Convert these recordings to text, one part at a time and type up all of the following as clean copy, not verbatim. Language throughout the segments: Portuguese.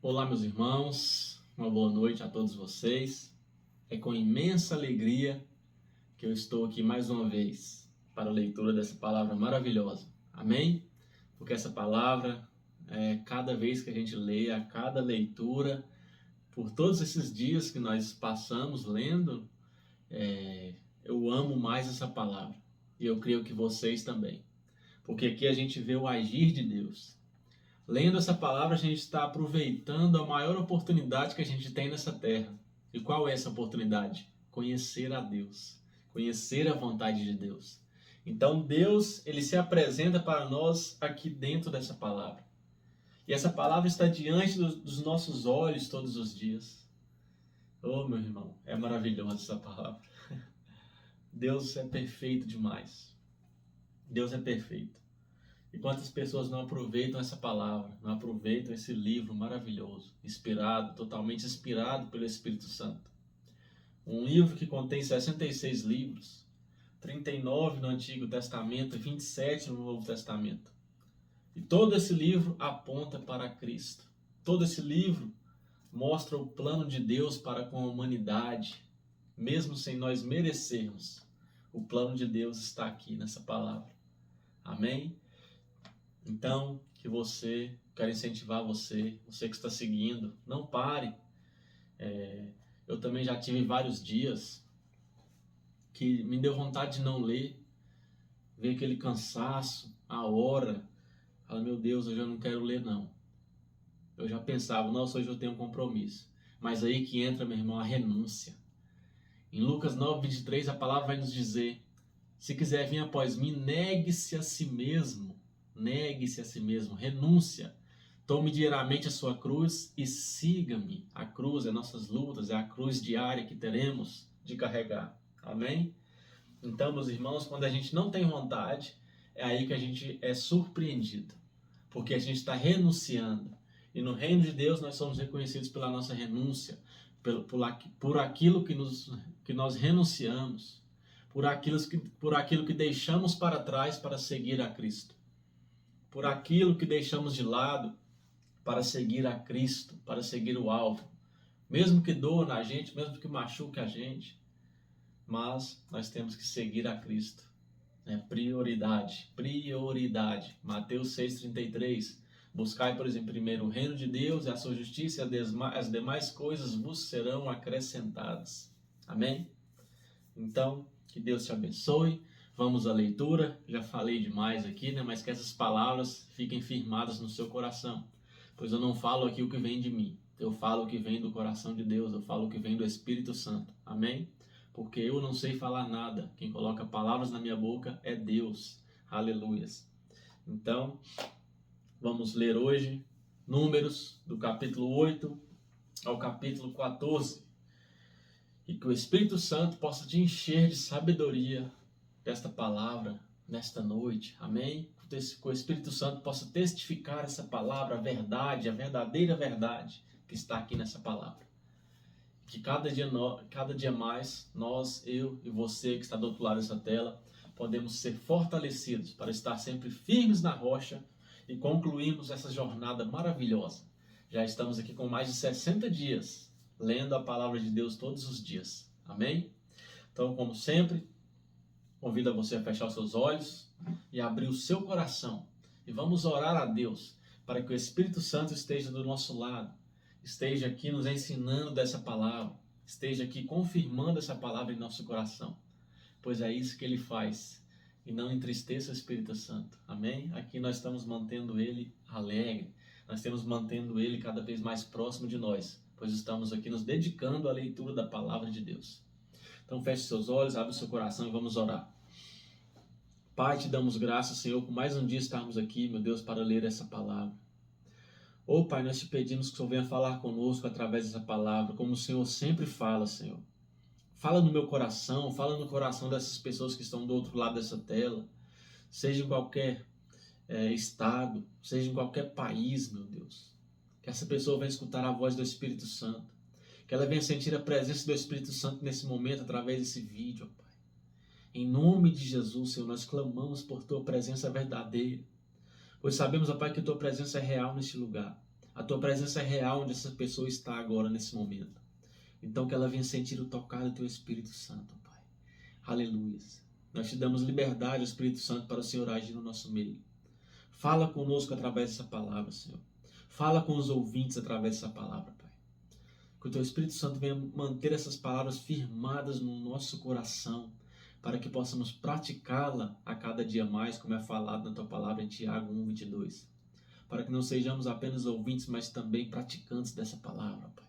Olá, meus irmãos, uma boa noite a todos vocês. É com imensa alegria que eu estou aqui mais uma vez para a leitura dessa palavra maravilhosa. Amém? Porque essa palavra, cada vez que a gente lê, a cada leitura, por todos esses dias que nós passamos lendo, eu amo mais essa palavra. E eu creio que vocês também. Porque aqui a gente vê o agir de Deus. Lendo essa palavra, a gente está aproveitando a maior oportunidade que a gente tem nessa terra. E qual é essa oportunidade? Conhecer a Deus, conhecer a vontade de Deus. Então Deus, ele se apresenta para nós aqui dentro dessa palavra. E essa palavra está diante dos nossos olhos todos os dias. Oh, meu irmão, é maravilhosa essa palavra. Deus é perfeito demais. Deus é perfeito. E quantas pessoas não aproveitam essa palavra, não aproveitam esse livro maravilhoso, inspirado, totalmente inspirado pelo Espírito Santo. Um livro que contém 66 livros, 39 no Antigo Testamento e 27 no Novo Testamento. E todo esse livro aponta para Cristo. Todo esse livro mostra o plano de Deus para com a humanidade, mesmo sem nós merecermos. O plano de Deus está aqui nessa palavra. Amém? Então, quero incentivar você que está seguindo, não pare. Eu também já tive vários dias que me deu vontade de não ler, ver aquele cansaço, a hora, fala, meu Deus, hoje eu não quero ler não. Eu já pensava, nossa, hoje eu tenho um compromisso. Mas aí que entra, meu irmão, a renúncia. Em Lucas 9:23, a palavra vai nos dizer, se quiser vir após mim, negue-se a si mesmo. Negue-se a si mesmo, renúncia. Tome diariamente a sua cruz e siga-me. A cruz é nossas lutas, é a cruz diária que teremos de carregar. Amém? Então, meus irmãos, quando a gente não tem vontade, é aí que a gente é surpreendido. Porque a gente está renunciando. E no reino de Deus nós somos reconhecidos pela nossa renúncia, por aquilo que nós renunciamos, por aquilo que deixamos para trás para seguir a Cristo. Por aquilo que deixamos de lado para seguir a Cristo, para seguir o alvo. Mesmo que doa na gente, mesmo que machuque a gente, mas nós temos que seguir a Cristo. Prioridade. Mateus 6,33. Buscai, por exemplo, primeiro o reino de Deus e a sua justiça, e as demais coisas vos serão acrescentadas. Amém? Então, que Deus te abençoe. Vamos à leitura. Já falei demais aqui, mas que essas palavras fiquem firmadas no seu coração. Pois eu não falo aqui o que vem de mim. Eu falo o que vem do coração de Deus. Eu falo o que vem do Espírito Santo. Amém? Porque eu não sei falar nada. Quem coloca palavras na minha boca é Deus. Aleluias. Então, vamos ler hoje Números, do capítulo 8 ao capítulo 14. E que o Espírito Santo possa te encher de sabedoria desta palavra nesta noite. Amém? Que o Espírito Santo possa testificar essa palavra, a verdade, a verdadeira verdade que está aqui nessa palavra. Que cada dia mais, nós, eu e você que está do outro lado dessa tela, podemos ser fortalecidos para estar sempre firmes na rocha e concluirmos essa jornada maravilhosa. Já estamos aqui com mais de 60 dias, lendo a palavra de Deus todos os dias. Amém? Então, como sempre, convido você a fechar os seus olhos e abrir o seu coração. E vamos orar a Deus para que o Espírito Santo esteja do nosso lado, esteja aqui nos ensinando dessa palavra, esteja aqui confirmando essa palavra em nosso coração. Pois é isso que Ele faz. E não entristeça o Espírito Santo. Amém? Aqui nós estamos mantendo Ele alegre. Nós estamos mantendo Ele cada vez mais próximo de nós. Pois estamos aqui nos dedicando à leitura da palavra de Deus. Então feche seus olhos, abre o seu coração e vamos orar. Pai, te damos graças, Senhor, por mais um dia estarmos aqui, meu Deus, para ler essa palavra. Pai, nós te pedimos que o Senhor venha falar conosco através dessa palavra, como o Senhor sempre fala, Senhor. Fala no meu coração, fala no coração dessas pessoas que estão do outro lado dessa tela, seja em qualquer estado, seja em qualquer país, meu Deus. Que essa pessoa venha escutar a voz do Espírito Santo. Que ela venha sentir a presença do Espírito Santo nesse momento, através desse vídeo, Pai. Em nome de Jesus, Senhor, nós clamamos por Tua presença verdadeira. Pois sabemos, Pai, que Tua presença é real neste lugar. A tua presença é real onde essa pessoa está agora, nesse momento. Então que ela venha sentir o tocar do teu Espírito Santo, Pai. Aleluia. Nós te damos liberdade, Espírito Santo, para o Senhor agir no nosso meio. Fala conosco através dessa palavra, Senhor. Fala com os ouvintes através dessa palavra, Pai. Que o teu Espírito Santo venha manter essas palavras firmadas no nosso coração, para que possamos praticá-la a cada dia mais, como é falado na tua palavra em Tiago 1:22. Para que não sejamos apenas ouvintes, mas também praticantes dessa palavra, Pai.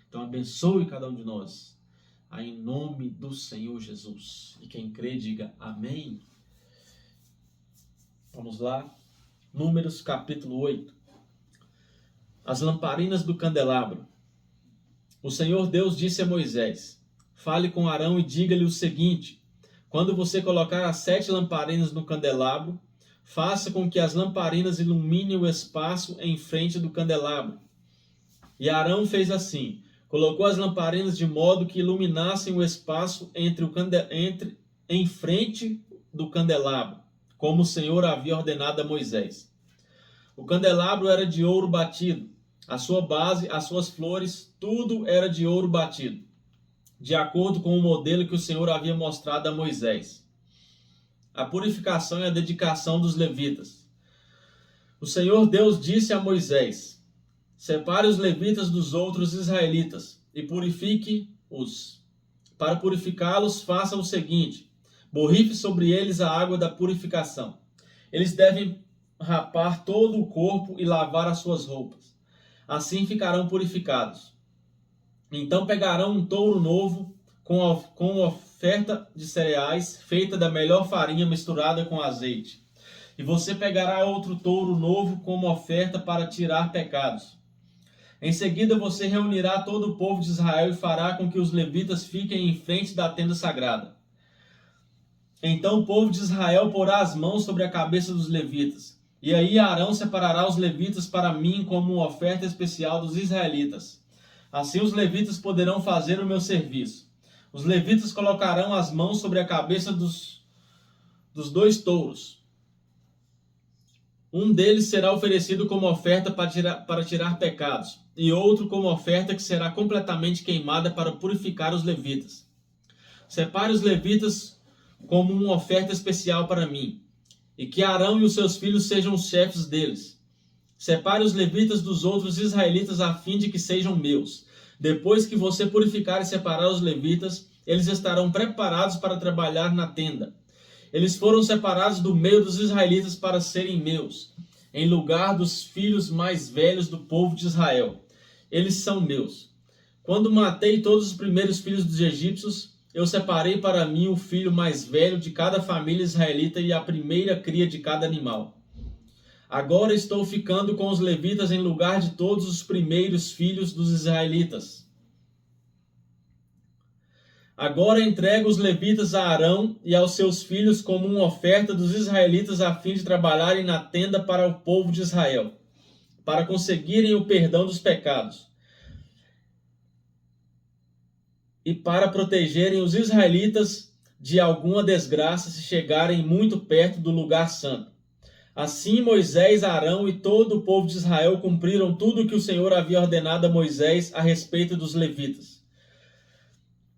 Então abençoe cada um de nós, em nome do Senhor Jesus. E quem crê, diga amém. Vamos lá. Números capítulo 8. As lamparinas do candelabro. O Senhor Deus disse a Moisés: fale com Arão e diga-lhe o seguinte: quando você colocar as 7 lamparinas no candelabro, faça com que as lamparinas iluminem o espaço em frente do candelabro. E Arão fez assim: colocou as lamparinas de modo que iluminassem o espaço em frente do candelabro, como o Senhor havia ordenado a Moisés. O candelabro era de ouro batido, a sua base, as suas flores, tudo era de ouro batido, de acordo com o modelo que o Senhor havia mostrado a Moisés. A purificação e a dedicação dos levitas. O Senhor Deus disse a Moisés: separe os levitas dos outros israelitas e purifique-os. Para purificá-los, faça o seguinte: borrife sobre eles a água da purificação. Eles devem rapar todo o corpo e lavar as suas roupas. Assim ficarão purificados. Então pegarão um touro novo com oferta de cereais feita da melhor farinha misturada com azeite. E você pegará outro touro novo como oferta para tirar pecados. Em seguida você reunirá todo o povo de Israel e fará com que os levitas fiquem em frente da tenda sagrada. Então o povo de Israel porá as mãos sobre a cabeça dos levitas. E aí Arão separará os levitas para mim como uma oferta especial dos israelitas. Assim os levitas poderão fazer o meu serviço. Os levitas colocarão as mãos sobre a cabeça dos 2 touros. Um deles será oferecido como oferta para tirar pecados, e outro como oferta que será completamente queimada para purificar os levitas. Separe os levitas como uma oferta especial para mim, e que Arão e os seus filhos sejam os chefes deles. Separe os levitas dos outros israelitas a fim de que sejam meus. Depois que você purificar e separar os levitas, eles estarão preparados para trabalhar na tenda. Eles foram separados do meio dos israelitas para serem meus, em lugar dos filhos mais velhos do povo de Israel. Eles são meus. Quando matei todos os primeiros filhos dos egípcios, eu separei para mim o filho mais velho de cada família israelita e a primeira cria de cada animal. Agora estou ficando com os levitas em lugar de todos os primeiros filhos dos israelitas. Agora entrego os levitas a Arão e aos seus filhos como uma oferta dos israelitas a fim de trabalharem na tenda para o povo de Israel, para conseguirem o perdão dos pecados e para protegerem os israelitas de alguma desgraça se chegarem muito perto do lugar santo. Assim Moisés, Arão e todo o povo de Israel cumpriram tudo o que o Senhor havia ordenado a Moisés a respeito dos levitas.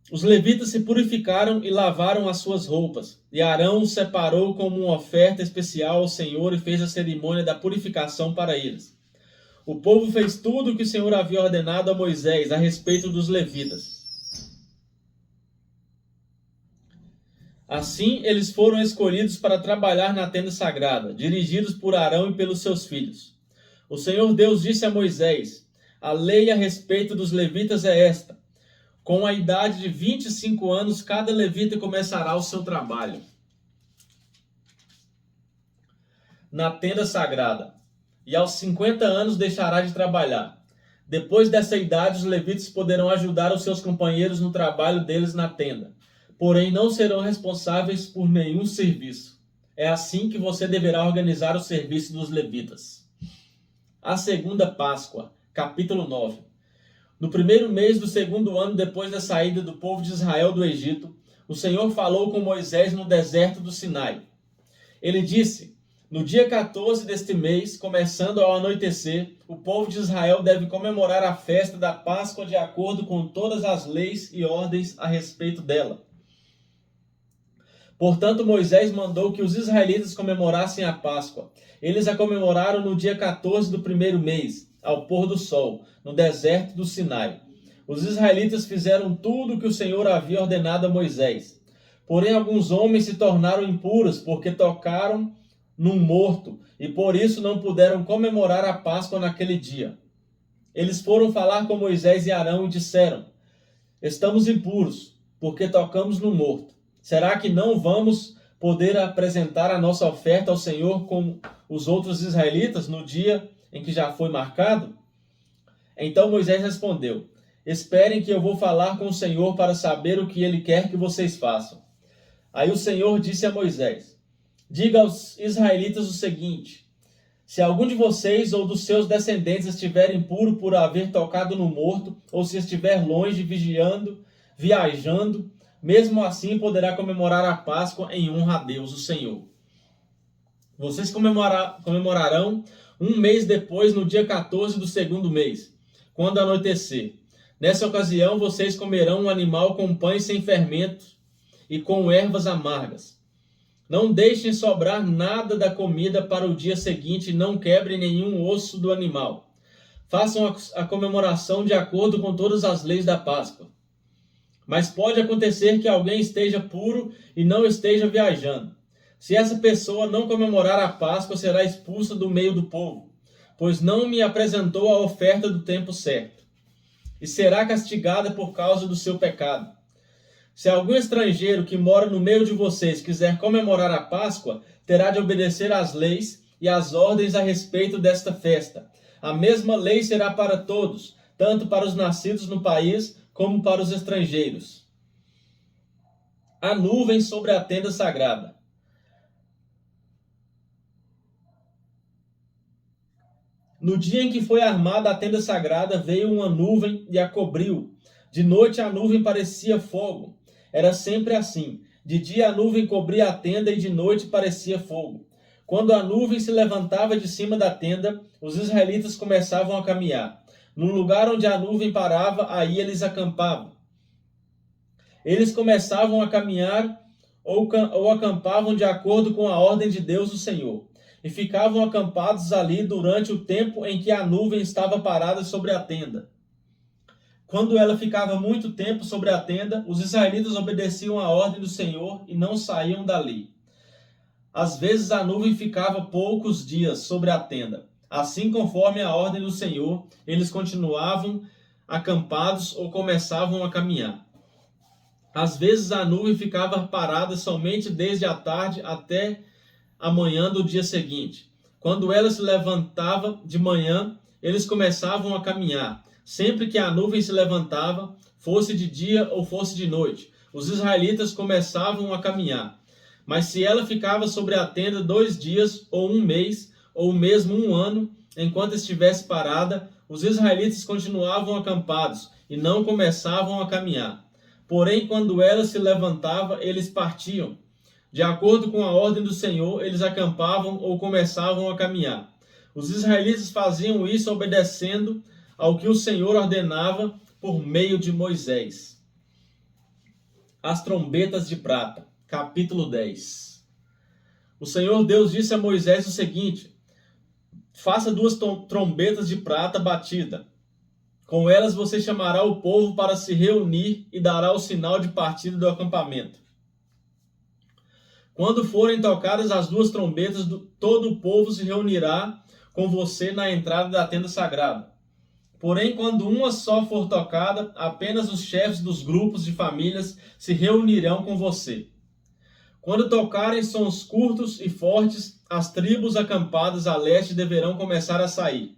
Os levitas se purificaram e lavaram as suas roupas, e Arão os separou como uma oferta especial ao Senhor e fez a cerimônia da purificação para eles. O povo fez tudo o que o Senhor havia ordenado a Moisés a respeito dos levitas. Assim, eles foram escolhidos para trabalhar na tenda sagrada, dirigidos por Arão e pelos seus filhos. O Senhor Deus disse a Moisés: a lei a respeito dos levitas é esta: com a idade de 25 anos, cada levita começará o seu trabalho na tenda sagrada, e aos 50 anos deixará de trabalhar. Depois dessa idade, os levitas poderão ajudar os seus companheiros no trabalho deles na tenda, porém não serão responsáveis por nenhum serviço. É assim que você deverá organizar o serviço dos levitas. A segunda Páscoa, capítulo 9. No primeiro mês do 2º ano depois da saída do povo de Israel do Egito, o Senhor falou com Moisés no deserto do Sinai. Ele disse: No dia 14 deste mês, começando ao anoitecer, o povo de Israel deve comemorar a festa da Páscoa de acordo com todas as leis e ordens a respeito dela. Portanto, Moisés mandou que os israelitas comemorassem a Páscoa. Eles a comemoraram no dia 14 do primeiro mês, ao pôr do sol, no deserto do Sinai. Os israelitas fizeram tudo o que o Senhor havia ordenado a Moisés. Porém, alguns homens se tornaram impuros porque tocaram num morto e por isso não puderam comemorar a Páscoa naquele dia. Eles foram falar com Moisés e Arão e disseram: estamos impuros porque tocamos no morto. Será que não vamos poder apresentar a nossa oferta ao Senhor como os outros israelitas no dia em que já foi marcado? Então Moisés respondeu: esperem que eu vou falar com o Senhor para saber o que ele quer que vocês façam. Aí o Senhor disse a Moisés: diga aos israelitas o seguinte: se algum de vocês ou dos seus descendentes estiver impuro por haver tocado no morto, ou se estiver longe, viajando, mesmo assim poderá comemorar a Páscoa em honra a Deus, o Senhor. Vocês comemorarão um mês depois, no dia 14 do segundo mês, quando anoitecer. Nessa ocasião, vocês comerão um animal com pães sem fermento e com ervas amargas. Não deixem sobrar nada da comida para o dia seguinte e não quebrem nenhum osso do animal. Façam a comemoração de acordo com todas as leis da Páscoa. Mas pode acontecer que alguém esteja puro e não esteja viajando. Se essa pessoa não comemorar a Páscoa, será expulsa do meio do povo, pois não me apresentou a oferta do tempo certo, e será castigada por causa do seu pecado. Se algum estrangeiro que mora no meio de vocês quiser comemorar a Páscoa, terá de obedecer às leis e às ordens a respeito desta festa. A mesma lei será para todos, tanto para os nascidos no país como para os estrangeiros. A nuvem sobre a tenda sagrada. No dia em que foi armada a tenda sagrada, veio uma nuvem e a cobriu. De noite a nuvem parecia fogo. Era sempre assim. De dia a nuvem cobria a tenda e de noite parecia fogo. Quando a nuvem se levantava de cima da tenda, os israelitas começavam a caminhar. No lugar onde a nuvem parava, aí eles acampavam. Eles começavam a caminhar ou acampavam de acordo com a ordem de Deus, o Senhor, e ficavam acampados ali durante o tempo em que a nuvem estava parada sobre a tenda. Quando ela ficava muito tempo sobre a tenda, os israelitas obedeciam à ordem do Senhor e não saíam dali. Às vezes a nuvem ficava poucos dias sobre a tenda. Assim, conforme a ordem do Senhor, eles continuavam acampados ou começavam a caminhar. Às vezes a nuvem ficava parada somente desde a tarde até a manhã do dia seguinte. Quando ela se levantava de manhã, eles começavam a caminhar. Sempre que a nuvem se levantava, fosse de dia ou fosse de noite, os israelitas começavam a caminhar. Mas se ela ficava sobre a tenda 2 dias, ou um mês, ou mesmo um ano, enquanto estivesse parada, os israelitas continuavam acampados e não começavam a caminhar. Porém, quando ela se levantava, eles partiam. De acordo com a ordem do Senhor, eles acampavam ou começavam a caminhar. Os israelitas faziam isso obedecendo ao que o Senhor ordenava por meio de Moisés. As trombetas de prata, capítulo 10. O Senhor Deus disse a Moisés o seguinte: faça 2 trombetas de prata batida. Com elas você chamará o povo para se reunir e dará o sinal de partida do acampamento. Quando forem tocadas as 2 trombetas, todo o povo se reunirá com você na entrada da tenda sagrada. Porém, quando uma só for tocada, apenas os chefes dos grupos de famílias se reunirão com você. Quando tocarem sons curtos e fortes, as tribos acampadas a leste deverão começar a sair.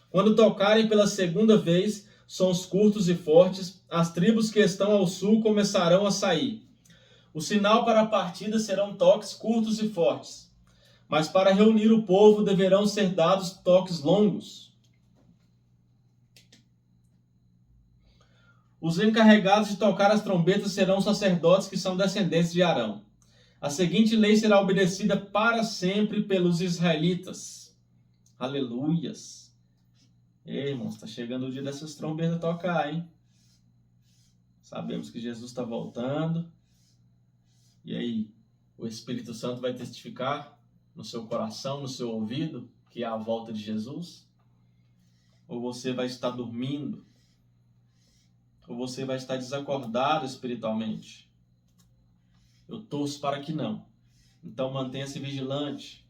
Quando tocarem pela segunda vez sons curtos e fortes, as tribos que estão ao sul começarão a sair. O sinal para a partida serão toques curtos e fortes, mas para reunir o povo deverão ser dados toques longos. Os encarregados de tocar as trombetas serão os sacerdotes que são descendentes de Arão. A seguinte lei será obedecida para sempre pelos israelitas. Aleluias. Ei, irmãos, está chegando o dia dessas trombetas tocar, hein? Sabemos que Jesus está voltando. E aí, o Espírito Santo vai testificar no seu coração, no seu ouvido, que é a volta de Jesus? Ou você vai estar dormindo? Ou você vai estar desacordado espiritualmente? Eu torço para que não. Então mantenha-se vigilante.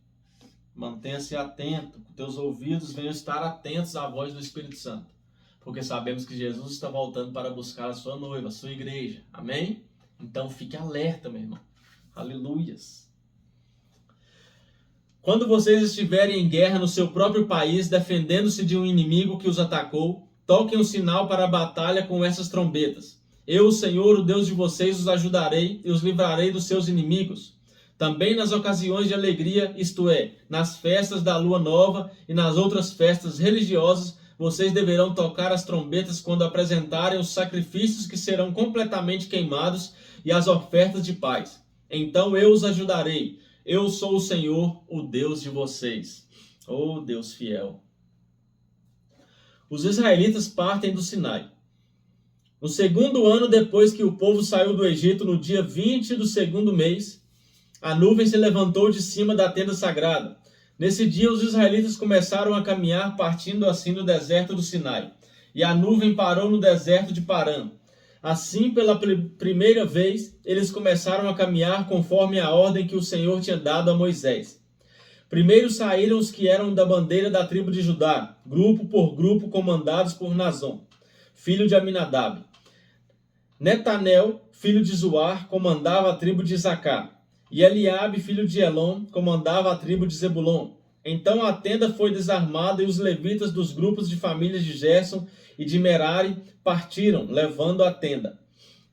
Mantenha-se atento. Que teus ouvidos venham estar atentos à voz do Espírito Santo. Porque sabemos que Jesus está voltando para buscar a sua noiva, a sua igreja. Amém? Então fique alerta, meu irmão. Aleluias. Quando vocês estiverem em guerra no seu próprio país, defendendo-se de um inimigo que os atacou, toquem um sinal para a batalha com essas trombetas. Eu, o Senhor, o Deus de vocês, os ajudarei e os livrarei dos seus inimigos. Também nas ocasiões de alegria, isto é, nas festas da lua nova e nas outras festas religiosas, vocês deverão tocar as trombetas quando apresentarem os sacrifícios que serão completamente queimados e as ofertas de paz. Então eu os ajudarei. Eu sou o Senhor, o Deus de vocês. Oh, Deus fiel. Os israelitas partem do Sinai. No segundo ano depois que o povo saiu do Egito, no dia 20 do segundo mês, a nuvem se levantou de cima da tenda sagrada. Nesse dia os israelitas começaram a caminhar partindo assim do deserto do Sinai. E a nuvem parou no deserto de Parã. Assim, pela primeira vez, eles começaram a caminhar conforme a ordem que o Senhor tinha dado a Moisés. Primeiro saíram os que eram da bandeira da tribo de Judá, grupo por grupo, comandados por Nazon, filho de Aminadab. Netanel, filho de Zuar, comandava a tribo de Isacar. E Eliabe, filho de Elon, comandava a tribo de Zebulon. Então a tenda foi desarmada e os levitas dos grupos de famílias de Gerson e de Merari partiram, levando a tenda.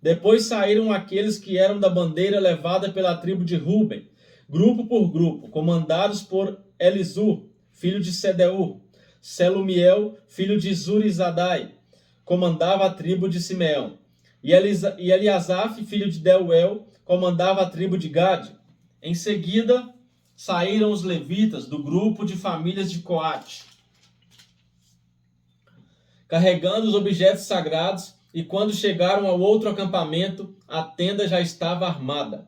Depois saíram aqueles que eram da bandeira levada pela tribo de Ruben, grupo por grupo, comandados por Elisur, filho de Sedeur. Selumiel, filho de Zurizadai, comandava a tribo de Simeão. E Eliasaf, filho de Deuel, comandava a tribo de Gade. Em seguida, saíram os levitas do grupo de famílias de Coate, carregando os objetos sagrados, e quando chegaram ao outro acampamento, a tenda já estava armada.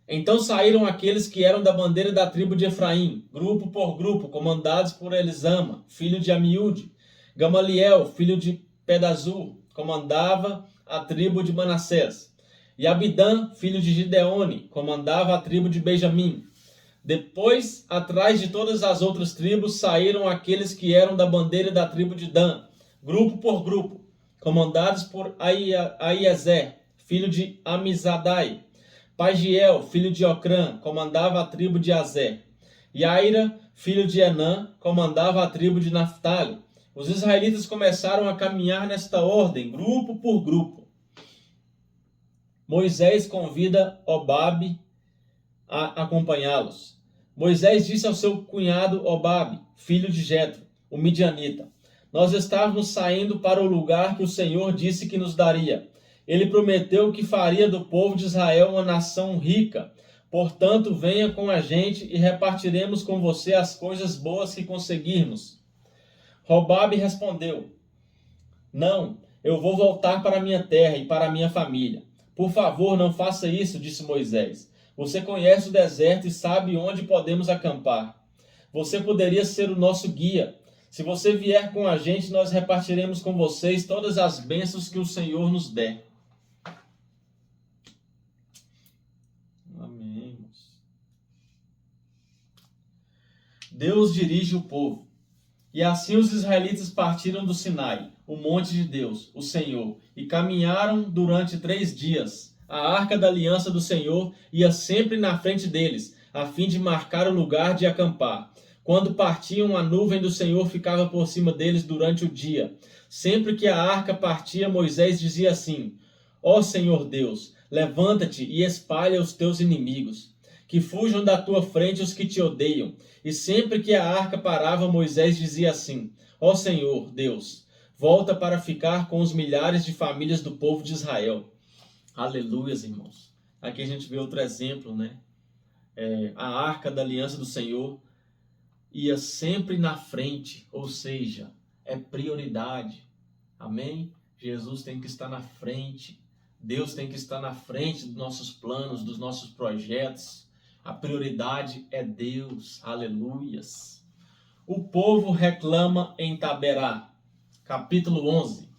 Então saíram aqueles que eram da bandeira da tribo de Efraim, grupo por grupo, comandados por Elisama, filho de Amiúde. Gamaliel, filho de Pedazur, comandava a tribo de Manassés. E Abidã, filho de Gideone, comandava a tribo de Benjamim. Depois, atrás de todas as outras tribos, saíram aqueles que eram da bandeira da tribo de Dan, grupo por grupo, comandados por Aiezer, filho de Amizadai. Pagiel, filho de Ocrã, comandava a tribo de Azer. Yaira, filho de Enã, comandava a tribo de Naftali. Os israelitas começaram a caminhar nesta ordem, grupo por grupo. Moisés convida Obabe a acompanhá-los. Moisés disse ao seu cunhado Obabe, filho de Jetro, o midianita: nós estávamos saindo para o lugar que o Senhor disse que nos daria. Ele prometeu que faria do povo de Israel uma nação rica. Portanto, venha com a gente e repartiremos com você as coisas boas que conseguirmos. Obabe respondeu: não, eu vou voltar para minha terra e para minha família. Por favor, não faça isso, disse Moisés. Você conhece o deserto e sabe onde podemos acampar. Você poderia ser o nosso guia. Se você vier com a gente, nós repartiremos com vocês todas as bênçãos que o Senhor nos der. Amém. Deus dirige o povo. E assim os israelitas partiram do Sinai, o monte de Deus, o Senhor, e caminharam durante 3 dias. A arca da aliança do Senhor ia sempre na frente deles, a fim de marcar o lugar de acampar. Quando partiam, a nuvem do Senhor ficava por cima deles durante o dia. Sempre que a arca partia, Moisés dizia assim: ó Senhor Deus, levanta-te e espalha os teus inimigos. Que fujam da tua frente os que te odeiam. E sempre que a arca parava, Moisés dizia assim: ó Senhor Deus, volta para ficar com os milhares de famílias do povo de Israel. Aleluias, irmãos. Aqui a gente vê outro exemplo, né? a arca da aliança do Senhor ia sempre na frente, ou seja, é prioridade. Amém? Jesus tem que estar na frente. Deus tem que estar na frente dos nossos planos, dos nossos projetos. A prioridade é Deus. Aleluias. O povo reclama em Taberá. Capítulo 11.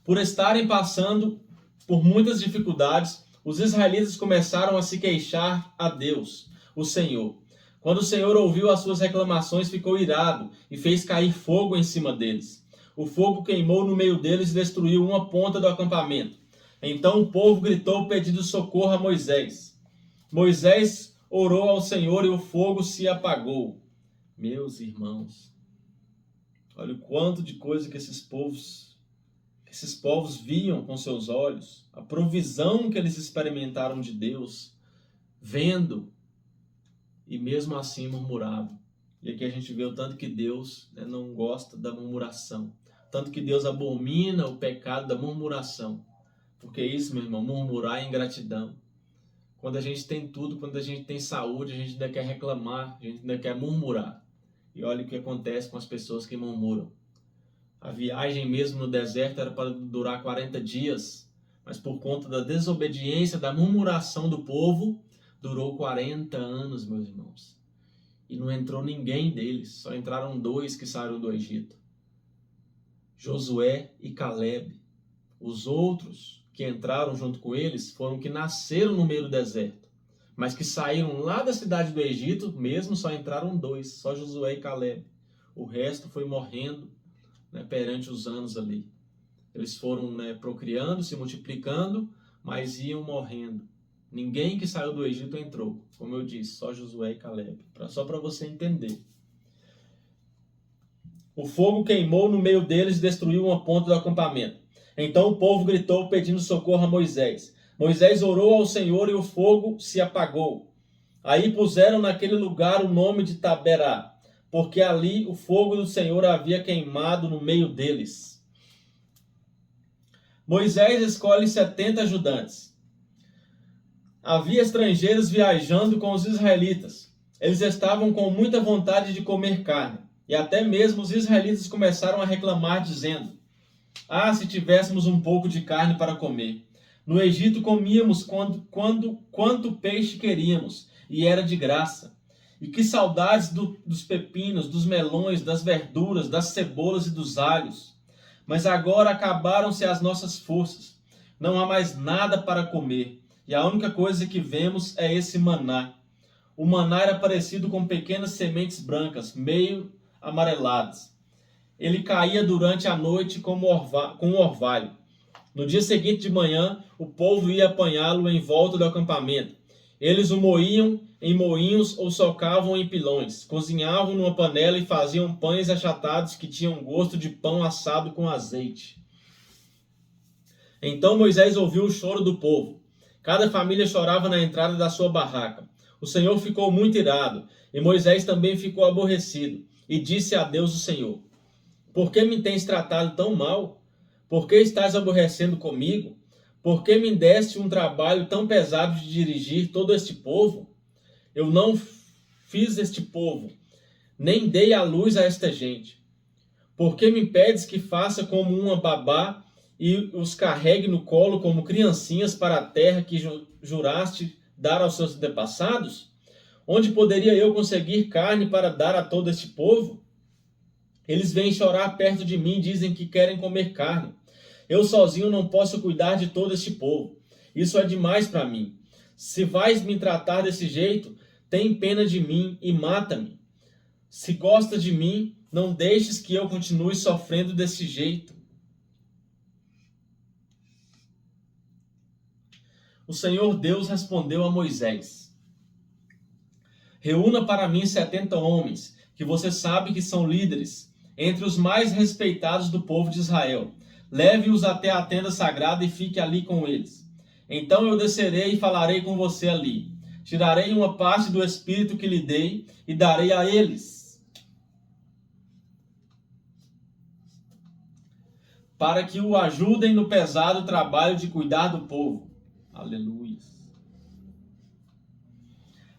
Por estarem passando por muitas dificuldades, os israelitas começaram a se queixar a Deus, o Senhor. Quando o Senhor ouviu as suas reclamações, ficou irado e fez cair fogo em cima deles. O fogo queimou no meio deles e destruiu uma ponta do acampamento. Então o povo gritou pedindo socorro a Moisés. Moisés orou ao Senhor e o fogo se apagou. Meus irmãos, olha o quanto de coisa que esses povos viam com seus olhos, a provisão que eles experimentaram de Deus, vendo, e mesmo assim murmuravam. E aqui a gente vê o tanto que Deus não gosta da murmuração, tanto que Deus abomina o pecado da murmuração. Porque isso, meu irmão, murmurar é ingratidão. Quando a gente tem tudo, quando a gente tem saúde, a gente ainda quer reclamar, a gente ainda quer murmurar. E olha o que acontece com as pessoas que murmuram. A viagem mesmo no deserto era para durar 40 dias, mas por conta da desobediência, da murmuração do povo, durou 40 anos, meus irmãos. E não entrou ninguém deles, só entraram 2 que saíram do Egito. Josué e Caleb. Os outros que entraram junto com eles foram que nasceram no meio do deserto, mas que saíram lá da cidade do Egito, mesmo só entraram 2, só Josué e Caleb. O resto foi morrendo perante os anos ali. Eles foram procriando, se multiplicando, mas iam morrendo. Ninguém que saiu do Egito entrou, como eu disse, só Josué e Caleb. Só para você entender. O fogo queimou no meio deles e destruiu uma ponta do acampamento. Então o povo gritou pedindo socorro a Moisés. Moisés orou ao Senhor e o fogo se apagou. Aí puseram naquele lugar o nome de Taberá, porque ali o fogo do Senhor havia queimado no meio deles. Moisés escolhe 70 ajudantes. Havia estrangeiros viajando com os israelitas. Eles estavam com muita vontade de comer carne. E até mesmo os israelitas começaram a reclamar, dizendo: "Ah, se tivéssemos um pouco de carne para comer. No Egito comíamos quanto peixe queríamos, e era de graça. E que saudades dos pepinos, dos melões, das verduras, das cebolas e dos alhos. Mas agora acabaram-se as nossas forças. Não há mais nada para comer. E a única coisa que vemos é esse maná." O maná era parecido com pequenas sementes brancas, meio amareladas. Ele caía durante a noite com um orvalho. No dia seguinte de manhã, o povo ia apanhá-lo em volta do acampamento. Eles o moíam em moinhos ou socavam em pilões, cozinhavam numa panela e faziam pães achatados que tinham gosto de pão assado com azeite. Então Moisés ouviu o choro do povo. Cada família chorava na entrada da sua barraca. O Senhor ficou muito irado, e Moisés também ficou aborrecido, e disse a Deus o Senhor: "Por que me tens tratado tão mal? Por que estás aborrecendo comigo? Por que me deste um trabalho tão pesado de dirigir todo este povo? Eu não fiz este povo, nem dei à luz a esta gente. Por que me pedes que faça como uma babá e os carregue no colo como criancinhas para a terra que juraste dar aos seus antepassados? Onde poderia eu conseguir carne para dar a todo este povo? Eles vêm chorar perto de mim e dizem que querem comer carne. Eu sozinho não posso cuidar de todo este povo. Isso é demais para mim. Se vais me tratar desse jeito, tem pena de mim e mata-me. Se gosta de mim, não deixes que eu continue sofrendo desse jeito." O Senhor Deus respondeu a Moisés: "Reúna para mim 70 homens, que você sabe que são líderes, entre os mais respeitados do povo de Israel. Leve-os até a tenda sagrada e fique ali com eles. Então eu descerei e falarei com você ali. Tirarei uma parte do Espírito que lhe dei e darei a eles, para que o ajudem no pesado trabalho de cuidar do povo." Aleluia.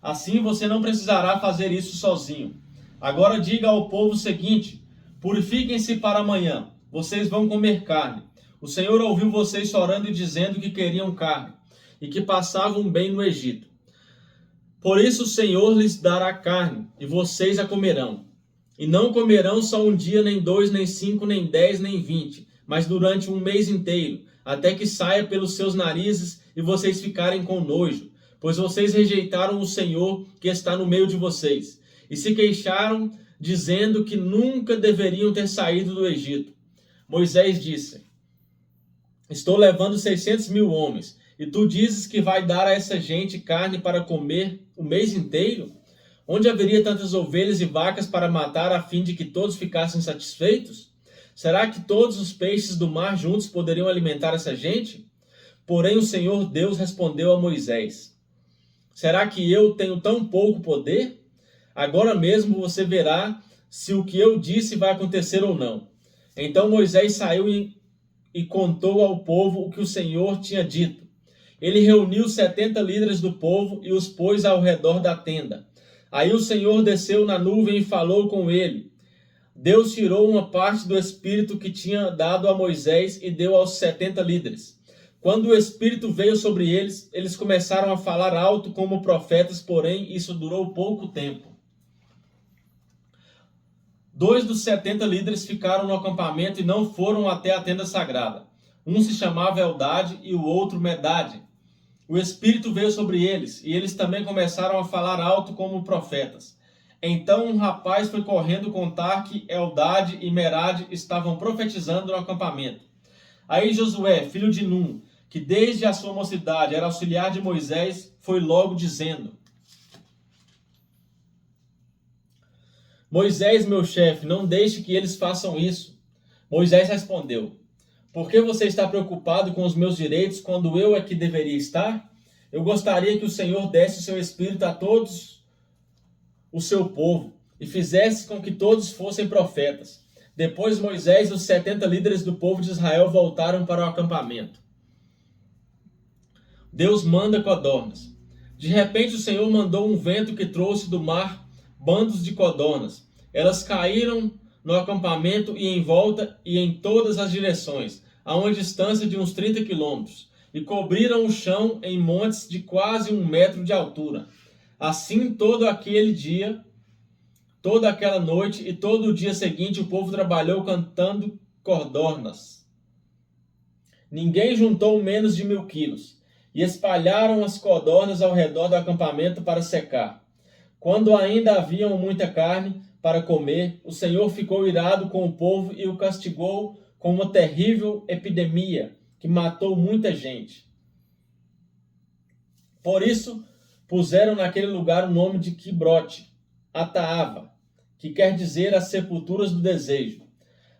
Assim você não precisará fazer isso sozinho. Agora diga ao povo o seguinte: purifiquem-se para amanhã. Vocês vão comer carne. O Senhor ouviu vocês chorando e dizendo que queriam carne e que passavam bem no Egito. Por isso o Senhor lhes dará carne e vocês a comerão. E não comerão só um dia, nem 2, nem 5, nem 10, nem 20, mas durante um mês inteiro, até que saia pelos seus narizes e vocês ficarem com nojo, pois vocês rejeitaram o Senhor que está no meio de vocês, e se queixaram, dizendo que nunca deveriam ter saído do Egito. Moisés disse: estou levando 600.000 homens, e tu dizes que vai dar a essa gente carne para comer o mês inteiro? Onde haveria tantas ovelhas e vacas para matar, a fim de que todos ficassem satisfeitos? Será que todos os peixes do mar juntos poderiam alimentar essa gente? Porém o Senhor Deus respondeu a Moisés: será que eu tenho tão pouco poder? Agora mesmo você verá se o que eu disse vai acontecer ou não. Então Moisés saiu e contou ao povo o que o Senhor tinha dito. Ele reuniu 70 líderes do povo e os pôs ao redor da tenda. Aí o Senhor desceu na nuvem e falou com ele. Deus tirou uma parte do Espírito que tinha dado a Moisés e deu aos 70 líderes. Quando o Espírito veio sobre eles, eles começaram a falar alto como profetas, porém isso durou pouco tempo. 2 dos 70 líderes ficaram no acampamento e não foram até a tenda sagrada. Um se chamava Eldade e o outro Medade. O Espírito veio sobre eles, e eles também começaram a falar alto como profetas. Então um rapaz foi correndo contar que Eldade e Merade estavam profetizando no acampamento. Aí Josué, filho de Num, que desde a sua mocidade era auxiliar de Moisés, foi logo dizendo: Moisés, meu chefe, não deixe que eles façam isso. Moisés respondeu: por que você está preocupado com os meus direitos quando eu é que deveria estar? Eu gostaria que o Senhor desse o seu Espírito a todos o seu povo e fizesse com que todos fossem profetas. Depois Moisés e os 70 líderes do povo de Israel voltaram para o acampamento. Deus manda codornas. De repente o Senhor mandou um vento que trouxe do mar bandos de codornas. Elas caíram no acampamento e em volta e em todas as direções, a uma distância de uns 30 quilômetros, e cobriram o chão em montes de quase 1 metro de altura. Assim, todo aquele dia, toda aquela noite e todo o dia seguinte, o povo trabalhou cantando codornas. Ninguém juntou menos de 1.000 quilos, e espalharam as codornas ao redor do acampamento para secar. Quando ainda haviam muita carne para comer, o Senhor ficou irado com o povo e o castigou com uma terrível epidemia que matou muita gente. Por isso, puseram naquele lugar o nome de Quibrote Ataava, que quer dizer as sepulturas do desejo,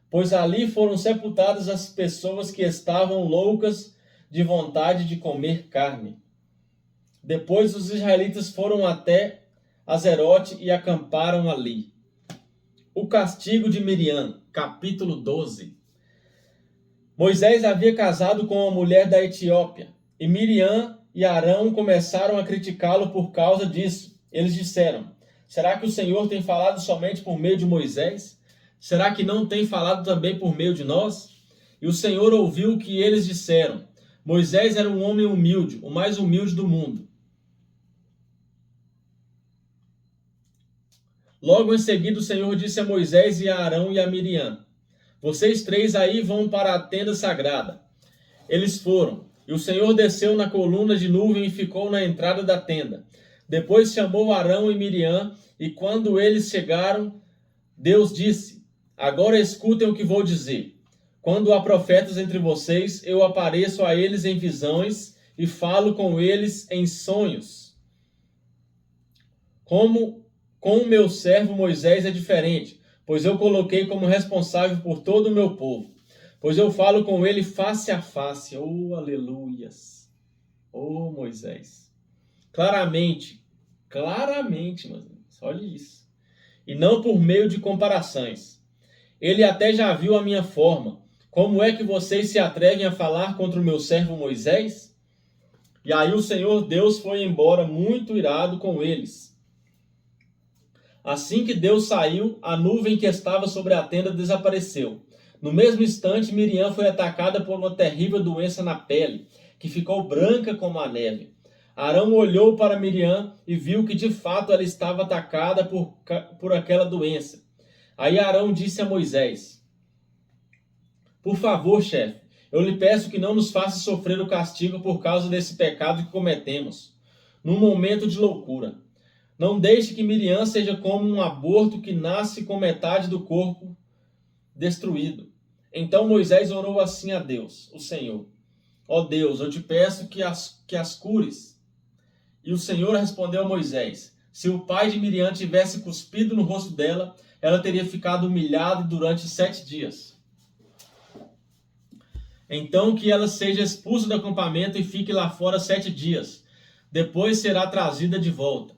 pois ali foram sepultadas as pessoas que estavam loucas de vontade de comer carne. Depois os israelitas foram até Azerote e acamparam ali. O castigo de Miriam, capítulo 12. Moisés havia casado com uma mulher da Etiópia, e Miriam e Arão começaram a criticá-lo por causa disso. Eles disseram: será que o Senhor tem falado somente por meio de Moisés? Será que não tem falado também por meio de nós? E o Senhor ouviu o que eles disseram. Moisés era um homem humilde, o mais humilde do mundo. Logo em seguida o Senhor disse a Moisés e a Arão e a Miriam: vocês 3 aí vão para a tenda sagrada. Eles foram, e o Senhor desceu na coluna de nuvem e ficou na entrada da tenda. Depois chamou Arão e Miriam, e quando eles chegaram, Deus disse: agora escutem o que vou dizer. Quando há profetas entre vocês, eu apareço a eles em visões e falo com eles em sonhos. Com o meu servo Moisés é diferente, pois eu coloquei como responsável por todo o meu povo. Pois eu falo com ele face a face. Oh, aleluias. Oh, Moisés. Claramente, meus amigos, olha isso. E não por meio de comparações. Ele até já viu a minha forma. Como é que vocês se atrevem a falar contra o meu servo Moisés? E aí o Senhor Deus foi embora muito irado com eles. Assim que Deus saiu, a nuvem que estava sobre a tenda desapareceu. No mesmo instante, Miriam foi atacada por uma terrível doença na pele, que ficou branca como a neve. Arão olhou para Miriam e viu que de fato ela estava atacada por aquela doença. Aí Arão disse a Moisés: Por favor, chefe, eu lhe peço que não nos faça sofrer o castigo por causa desse pecado que cometemos, num momento de loucura. Não deixe que Miriam seja como um aborto que nasce com metade do corpo destruído. Então Moisés orou assim a Deus, o Senhor: Ó Deus, eu te peço que as cures. E o Senhor respondeu a Moisés: Se o pai de Miriam tivesse cuspido no rosto dela, ela teria ficado humilhada durante 7 dias. Então que ela seja expulsa do acampamento e fique lá fora 7 dias. Depois será trazida de volta.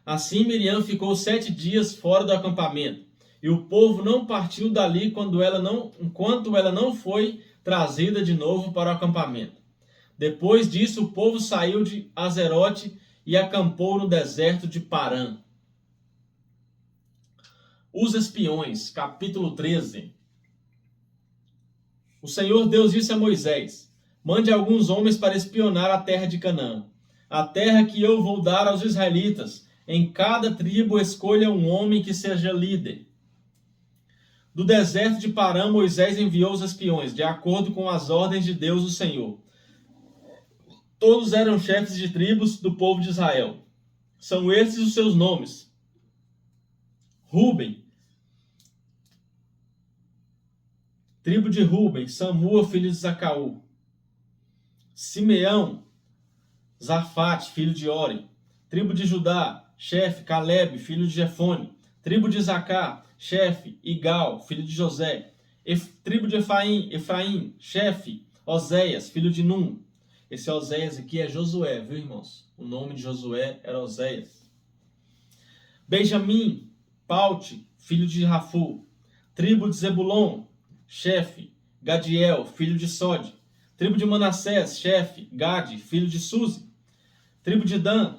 Assim Miriam ficou 7 dias fora do acampamento. E o povo não partiu dali enquanto ela não foi trazida de novo para o acampamento. Depois disso, o povo saiu de Azerote e acampou no deserto de Parã. Os espiões, capítulo 13. O Senhor Deus disse a Moisés: Mande alguns homens para espionar a terra de Canaã, a terra que eu vou dar aos israelitas. Em cada tribo escolha um homem que seja líder. Do deserto de Parã, Moisés enviou os espiões, de acordo com as ordens de Deus, o Senhor. Todos eram chefes de tribos do povo de Israel. São esses os seus nomes: Ruben, tribo de Ruben, Samua, filho de Zacaú. Simeão, Zafate, filho de Ori. Tribo de Judá, chefe, Caleb, filho de Jefone. Tribo de Isacar, chefe, Igal, filho de José. Tribo de Efraim, chefe, Oséias, filho de Num. Esse Oséias aqui é Josué, viu, irmãos? O nome de Josué era Oséias. Benjamim, Paute, filho de Rafu. Tribo de Zebulon, chefe, Gadiel, filho de Sode. Tribo de Manassés, chefe, Gade, filho de Suzi. Tribo de Dan,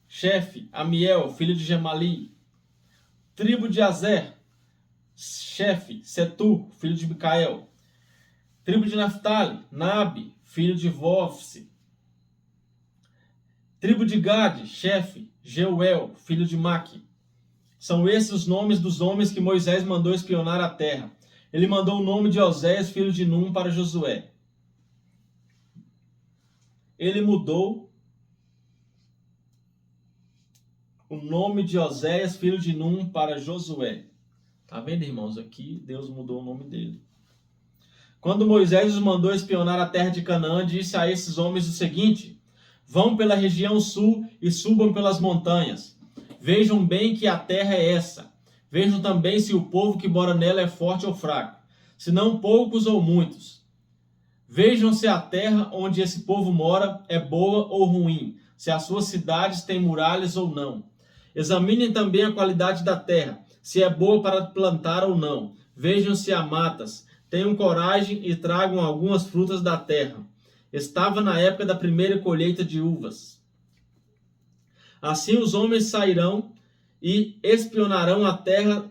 chefe, Amiel, filho de Gemali. Tribo de Azer, chefe, Setu, filho de Micael. Tribo de Naftali, Nabe, filho de Vofse. Tribo de Gade, chefe, Jeuel, filho de Maque. São esses os nomes dos homens que Moisés mandou espionar a terra. Ele mandou o nome de Oséias, filho de Num, para Josué. Ele mudou o nome de Oséias, filho de Num, para Josué. Tá vendo, irmãos? Aqui Deus mudou o nome dele. Quando Moisés os mandou espionar a terra de Canaã, disse a esses homens o seguinte: Vão pela região sul e subam pelas montanhas. Vejam bem que a terra é essa. Vejam também se o povo que mora nela é forte ou fraco, se não poucos ou muitos. Vejam se a terra onde esse povo mora é boa ou ruim, se as suas cidades têm muralhas ou não. Examinem também a qualidade da terra, se é boa para plantar ou não. Vejam se há matas. Tenham coragem e tragam algumas frutas da terra. Estava na época da primeira colheita de uvas. Assim os homens sairão e espionarão a terra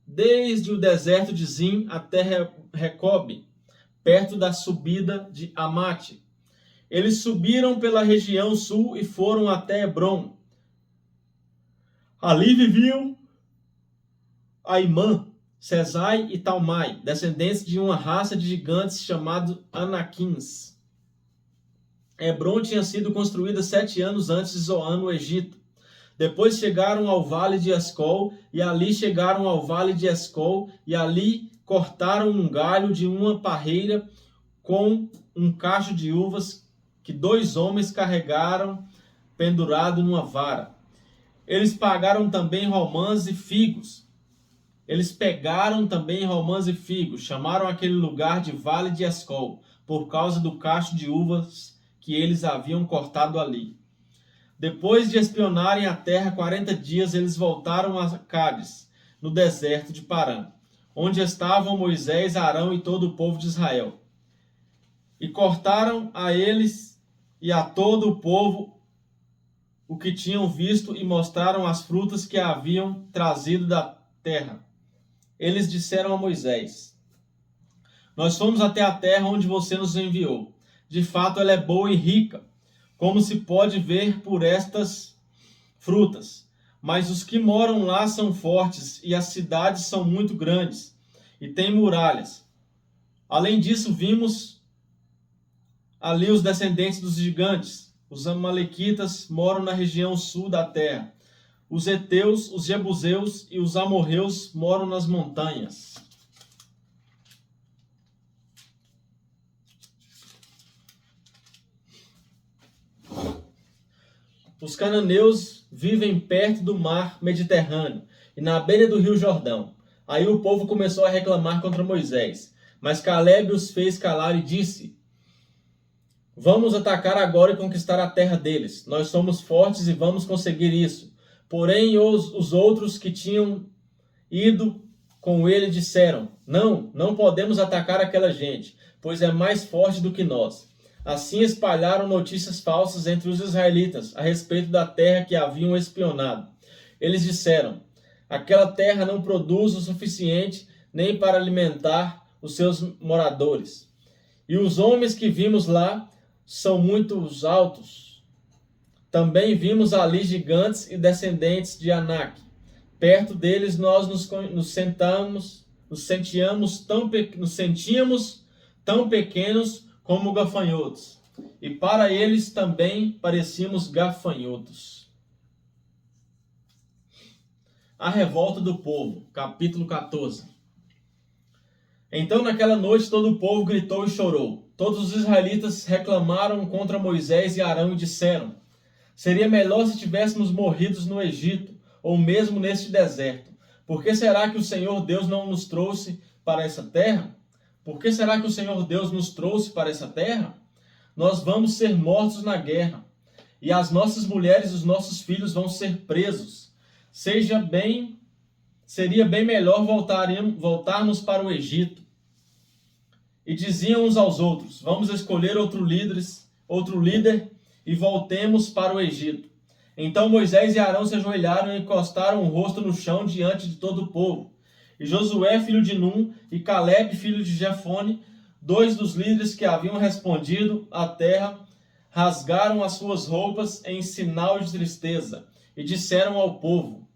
desde o deserto de Zim até Recobe, perto da subida de Amate. Eles subiram pela região sul e foram até Hebron. Ali viviam Aimã, Sesai e Talmai, descendentes de uma raça de gigantes chamados Anaquins. Hebron tinha sido construída 7 anos antes de Zoan, no Egito. Depois chegaram ao vale de Escol, e ali chegaram ao vale de Escol, e ali cortaram um galho de uma parreira com um cacho de uvas que 2 homens carregaram pendurado numa vara. Eles pegaram também romãs e figos, chamaram aquele lugar de Vale de Escol, por causa do cacho de uvas que eles haviam cortado ali. Depois de espionarem a terra 40 dias, eles voltaram a Cádiz, no deserto de Parã, onde estavam Moisés, Arão e todo o povo de Israel. E e a todo o povo o que tinham visto e mostraram as frutas que haviam trazido da terra. Eles disseram a Moisés: Nós fomos até a terra onde você nos enviou. De fato, ela é boa e rica, como se pode ver por estas frutas. Mas os que moram lá são fortes e as cidades são muito grandes e têm muralhas. Além disso, vimos ali os descendentes dos gigantes. Os amalequitas moram na região sul da terra. Os heteus, os jebuseus e os amorreus moram nas montanhas. Os cananeus vivem perto do mar Mediterrâneo e na beira do rio Jordão. Aí o povo começou a reclamar contra Moisés. Mas Calebe os fez calar e disse: Vamos atacar agora e conquistar a terra deles. Nós somos fortes e vamos conseguir isso. Porém, os outros que tinham ido com ele disseram: Não podemos atacar aquela gente, pois é mais forte do que nós. Assim espalharam notícias falsas entre os israelitas a respeito da terra que haviam espionado. Eles disseram: Aquela terra não produz o suficiente nem para alimentar os seus moradores. E os homens que vimos lá são muito altos. Também vimos ali gigantes e descendentes de Anak. Perto deles nós nos sentíamos tão pequenos como gafanhotos. E para eles também parecíamos gafanhotos. A revolta do povo, capítulo 14. Então naquela noite todo o povo gritou e chorou. Todos os israelitas reclamaram contra Moisés e Arão e disseram: Seria melhor se tivéssemos morrido no Egito, ou mesmo neste deserto. Por que será que o Senhor Deus não nos trouxe para essa terra? Por que será que o Senhor Deus nos trouxe para essa terra? Nós vamos ser mortos na guerra, e as nossas mulheres e os nossos filhos vão ser presos. Seria bem melhor voltarmos para o Egito. E diziam uns aos outros: Vamos escolher outro líder e voltemos para o Egito. Então Moisés e Arão se ajoelharam e encostaram o rosto no chão diante de todo o povo. E Josué, filho de Num, e Calebe, filho de Jefone, dois dos líderes que haviam respondido à terra, rasgaram as suas roupas em sinal de tristeza e disseram ao povo: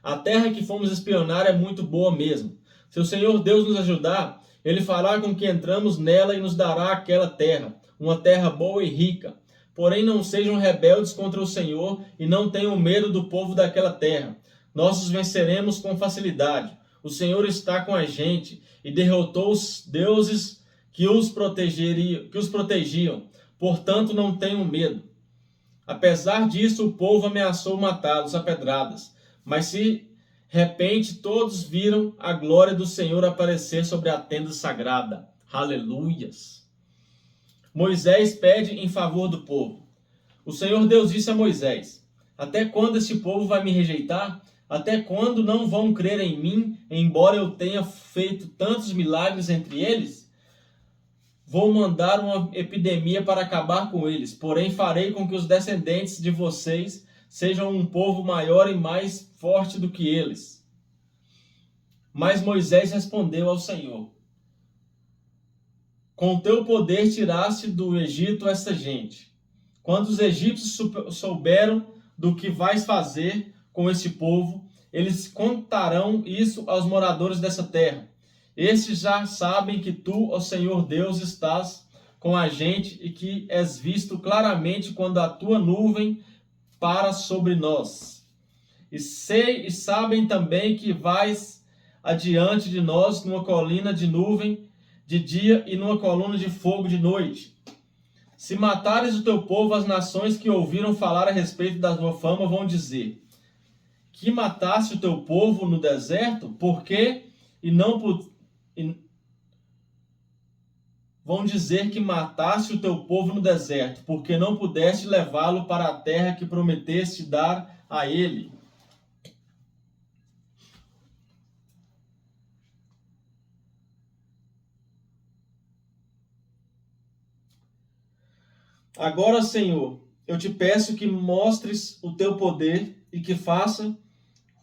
A terra que fomos espionar é muito boa mesmo. Se o Senhor Deus nos ajudar, Ele fará com que entramos nela e nos dará aquela terra, uma terra boa e rica. Porém, não sejam rebeldes contra o Senhor e não tenham medo do povo daquela terra. Nós os venceremos com facilidade. O Senhor está com a gente e derrotou os deuses que os protegiam. Portanto, não tenham medo. Apesar disso, o povo ameaçou matá-los a pedradas. Mas de repente todos viram a glória do Senhor aparecer sobre a tenda sagrada. Aleluias! Moisés pede em favor do povo. O Senhor Deus disse a Moisés: Até quando este povo vai me rejeitar? Até quando não vão crer em mim, embora eu tenha feito tantos milagres entre eles? Vou mandar uma epidemia para acabar com eles, porém farei com que os descendentes de vocês sejam um povo maior e mais forte do que eles. Mas Moisés respondeu ao Senhor: Com teu poder tiraste do Egito esta gente. Quando os egípcios souberam do que vais fazer com este povo, eles contarão isso aos moradores dessa terra. Estes já sabem que tu, ó Senhor Deus, estás com a gente e que és visto claramente quando a tua nuvem para sobre nós. E sabem também que vais adiante de nós numa colina de nuvem de dia e numa coluna de fogo de noite. Se matares o teu povo, as nações que ouviram falar a respeito da tua fama vão dizer: que mataste o teu povo no deserto? Por quê? Vão dizer que mataste o teu povo no deserto, porque não pudeste levá-lo para a terra que prometeste dar a ele. Agora, Senhor, eu te peço que mostres o teu poder e que faça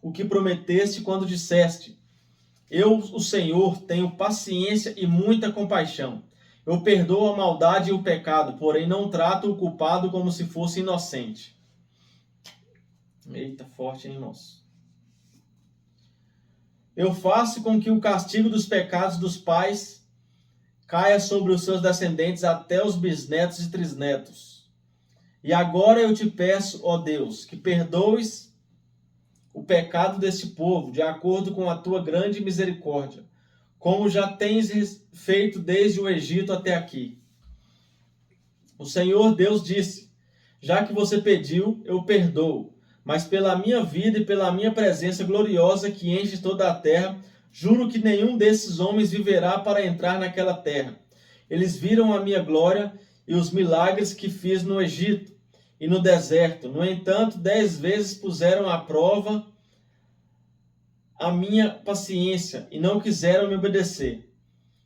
o que prometeste quando disseste: eu, o Senhor, tenho paciência e muita compaixão. Eu perdoo a maldade e o pecado, porém não trato o culpado como se fosse inocente. Eita, forte, hein, irmãos? Eu faço com que o castigo dos pecados dos pais caia sobre os seus descendentes até os bisnetos e trisnetos. E agora eu te peço, ó Deus, que perdoes o pecado deste povo, de acordo com a tua grande misericórdia, como já tens feito desde o Egito até aqui. O Senhor Deus disse: já que você pediu, eu perdoo, mas pela minha vida e pela minha presença gloriosa que enche toda a terra, juro que nenhum desses homens viverá para entrar naquela terra. Eles viram a minha glória e os milagres que fiz no Egito e no deserto. No entanto, 10 vezes puseram à prova a minha paciência e não quiseram me obedecer.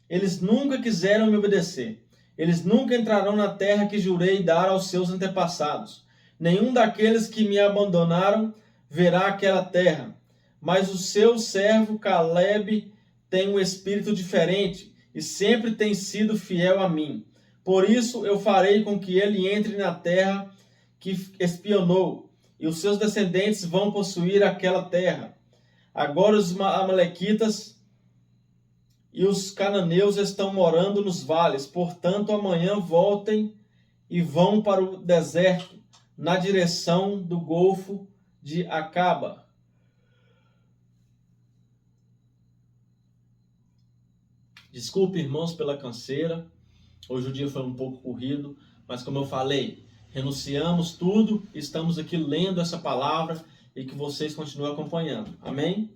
Eles nunca quiseram me obedecer. Eles nunca entrarão na terra que jurei dar aos seus antepassados. Nenhum daqueles que me abandonaram verá aquela terra. Mas o seu servo Caleb tem um espírito diferente e sempre tem sido fiel a mim. Por isso eu farei com que ele entre na terra que espionou, e os seus descendentes vão possuir aquela terra. Agora os amalequitas e os cananeus estão morando nos vales, portanto amanhã voltem e vão para o deserto, na direção do Golfo de Acaba. Desculpe, irmãos, pela canseira. Hoje o dia foi um pouco corrido, mas como eu falei, renunciamos tudo, estamos aqui lendo essa palavra e que vocês continuem acompanhando. Amém?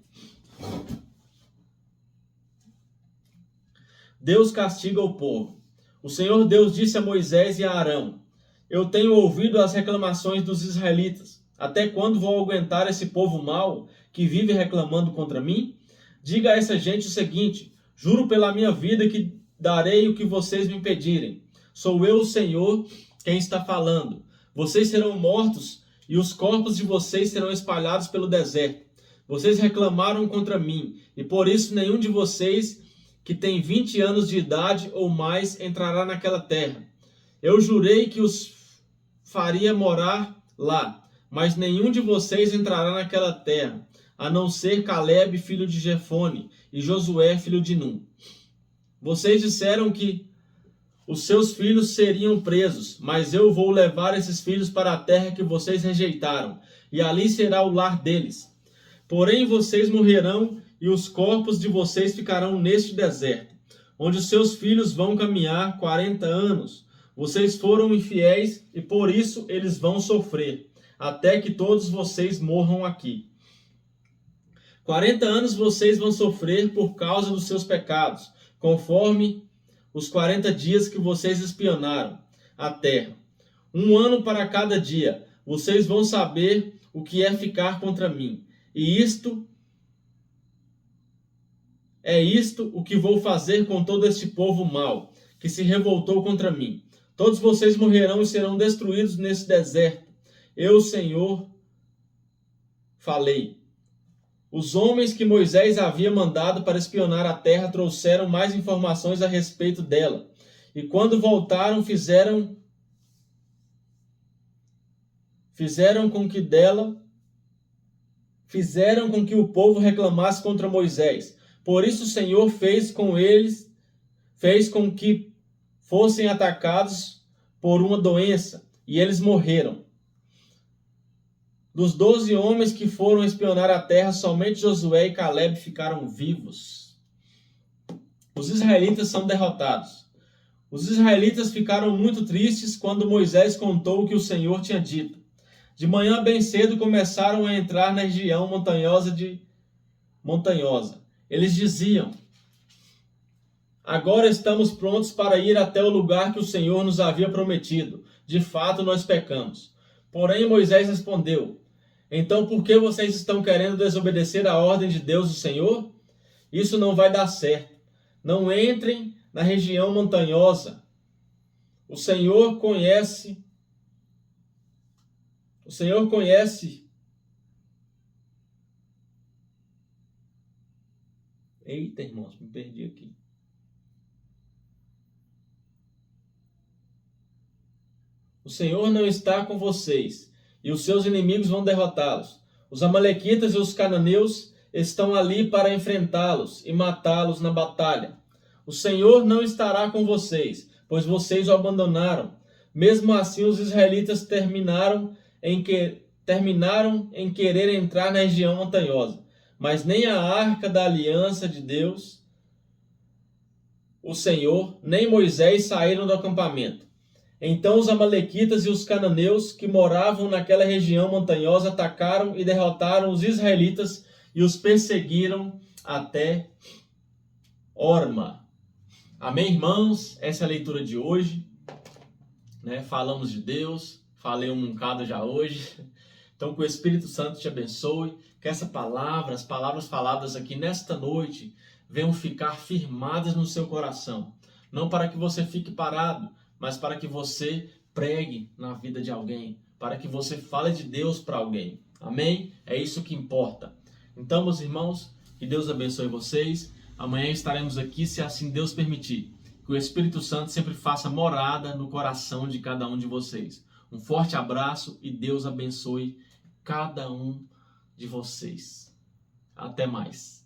Deus castiga o povo. O Senhor Deus disse a Moisés e a Arão: eu tenho ouvido as reclamações dos israelitas. Até quando vou aguentar esse povo mau que vive reclamando contra mim? Diga a essa gente o seguinte: juro pela minha vida que darei o que vocês me pedirem. Sou eu, o Senhor, quem está falando. Vocês serão mortos e os corpos de vocês serão espalhados pelo deserto. Vocês reclamaram contra mim, e por isso nenhum de vocês que tem 20 anos de idade ou mais entrará naquela terra. Eu jurei que os faria morar lá, mas nenhum de vocês entrará naquela terra, a não ser Caleb, filho de Jefone, e Josué, filho de Num. Vocês disseram que os seus filhos seriam presos, mas eu vou levar esses filhos para a terra que vocês rejeitaram, e ali será o lar deles. Porém vocês morrerão e os corpos de vocês ficarão neste deserto, onde os seus filhos vão caminhar 40 anos. Vocês foram infiéis e por isso eles vão sofrer, até que todos vocês morram aqui. 40 anos vocês vão sofrer por causa dos seus pecados, conforme os 40 dias que vocês espionaram a terra. 1 ano para cada dia, vocês vão saber o que é ficar contra mim. E isto o que vou fazer com todo este povo mau, que se revoltou contra mim. Todos vocês morrerão e serão destruídos nesse deserto. Eu, Senhor, falei. Os homens que Moisés havia mandado para espionar a terra trouxeram mais informações a respeito dela. E quando voltaram, fizeram com que o povo reclamasse contra Moisés. Por isso o Senhor fez com que fossem atacados por uma doença, e eles morreram. Dos 12 homens que foram espionar a terra, somente Josué e Caleb ficaram vivos. Os israelitas são derrotados. Os israelitas ficaram muito tristes quando Moisés contou o que o Senhor tinha dito. De manhã bem cedo começaram a entrar na região montanhosa. Eles diziam: agora estamos prontos para ir até o lugar que o Senhor nos havia prometido. De fato, nós pecamos. Porém, Moisés respondeu: então por que vocês estão querendo desobedecer a ordem de Deus, o Senhor? Isso não vai dar certo. Não entrem na região montanhosa. O Senhor conhece. O Senhor conhece. Eita, irmãos, me perdi aqui. O Senhor não está com vocês, e os seus inimigos vão derrotá-los. Os amalequitas e os cananeus estão ali para enfrentá-los e matá-los na batalha. O Senhor não estará com vocês, pois vocês o abandonaram. Mesmo assim, os israelitas terminaram em querer entrar na região montanhosa. Mas nem a arca da aliança de Deus, o Senhor, nem Moisés saíram do acampamento. Então os amalequitas e os cananeus que moravam naquela região montanhosa atacaram e derrotaram os israelitas e os perseguiram até Horma. Amém, irmãos? Essa é a leitura de hoje. Falamos de Deus, falei um bocado já hoje. Então que o Espírito Santo te abençoe, que essa palavra, as palavras faladas aqui nesta noite, venham ficar firmadas no seu coração. Não para que você fique parado, mas para que você pregue na vida de alguém, para que você fale de Deus para alguém. Amém? É isso que importa. Então, meus irmãos, que Deus abençoe vocês. Amanhã estaremos aqui, se assim Deus permitir. Que o Espírito Santo sempre faça morada no coração de cada um de vocês. Um forte abraço e Deus abençoe cada um de vocês. Até mais.